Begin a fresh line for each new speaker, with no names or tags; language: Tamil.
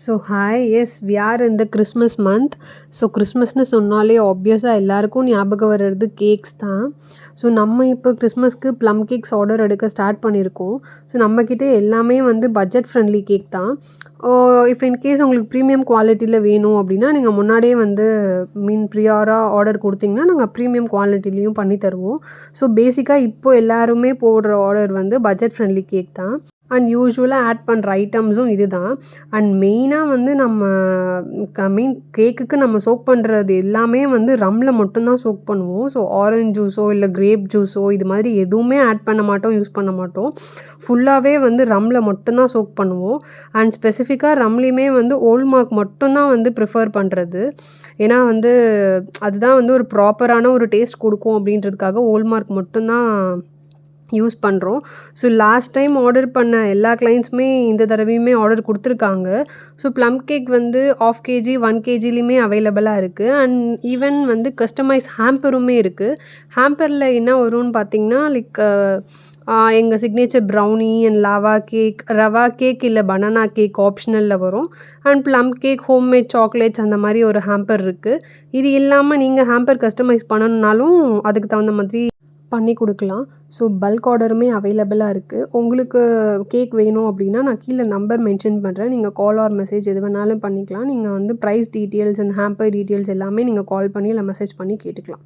So hi yes we are in the Christmas month. So கிறிஸ்மஸ்னு சொன்னாலே ஆப்வியஸாக எல்லாருக்கும் ஞாபகம் வர்றது கேக்ஸ் தான். ஸோ நம்ம இப்போ கிறிஸ்மஸ்க்கு ப்ளம் கேக்ஸ் ஆர்டர் எடுக்க ஸ்டார்ட் பண்ணியிருக்கோம். ஸோ நம்மக்கிட்ட எல்லாமே வந்து பட்ஜெட் ஃப்ரெண்ட்லி கேக் தான். இஃப் இன்கேஸ் உங்களுக்கு ப்ரீமியம் குவாலிட்டியில் வேணும் அப்படின்னா நீங்கள் முன்னாடியே வந்து ப்ரியாராக ஆர்டர் கொடுத்தீங்கன்னா நாங்கள் ப்ரீமியம் குவாலிட்டிலையும் பண்ணி தருவோம். ஸோ பேசிக்காக இப்போ எல்லாருமே போடுற ஆர்டர் வந்து பட்ஜெட் ஃப்ரெண்ட்லி கேக் தான். அண்ட் யூசுவலாக ஆட் பண்ணுற ஐட்டம்ஸும் இது தான். அண்ட் மெயினாக வந்து நம்ம கேக்குக்கு நம்ம சோக் பண்ணுறது எல்லாமே வந்து ரம்மில் மட்டும்தான் சோக் பண்ணுவோம். ஸோ ஆரஞ்ச் ஜூஸோ இல்லை கிரேப் ஜூஸோ இது மாதிரி எதுவுமே ஆட் பண்ண மாட்டோம், யூஸ் பண்ண மாட்டோம். ஃபுல்லாகவே வந்து ரம்மில் மட்டும்தான் சோக் பண்ணுவோம். அண்ட் ஸ்பெசிஃபிக்காக ரம்லேயுமே வந்து ஓல்மார்க் மட்டும்தான் வந்து ப்ரிஃபர் பண்ணுறது. ஏன்னா வந்து அதுதான் வந்து ஒரு ப்ராப்பரான ஒரு டேஸ்ட் கொடுக்கும் அப்படின்றதுக்காக ஓல்மார்க் மட்டும்தான் யூஸ் பண்ணுறோம். ஸோ லாஸ்ட் டைம் ஆர்டர் பண்ண எல்லா கிளைண்ட்ஸுமே இந்த தடவையுமே ஆர்டர் கொடுத்துருக்காங்க. ஸோ ப்ளம் கேக் வந்து 1/2 kg 1 kgலையுமே அவைலபிளாக இருக்குது. அண்ட் ஈவன் வந்து கஸ்டமைஸ் ஹேம்பருமே இருக்குது. ஹேம்பரில் என்ன வரும்னு பார்த்தீங்கன்னா எங்கள் signature brownie and lava cake, rava cake இல்லை பனானா கேக் ஆப்ஷனலில் வரும். And plum cake, homemade chocolates அந்த மாதிரி ஒரு ஹேம்பர் இருக்குது. இது இல்லாமல் நீங்கள் ஹேம்பர் கஸ்டமைஸ் பண்ணணுன்னாலும் அதுக்கு தகுந்த மாதிரி பண்ணி கொடுக்கலாம். ஸோ பல்க் ஆர்டருமே அவைலபிளாக இருக்குது. உங்களுக்கு கேக் வேணும் அப்படின்னா நான் கீழே நம்பர் மென்ஷன் பண்ணுறேன். நீங்கள் கால் ஆர் மெசேஜ் எது வேணாலும் பண்ணிக்கலாம். நீங்கள் வந்து price details and hamper details எல்லாமே நீங்கள் கால் பண்ணி இல்லை மெசேஜ் பண்ணி கேட்டுக்கலாம்.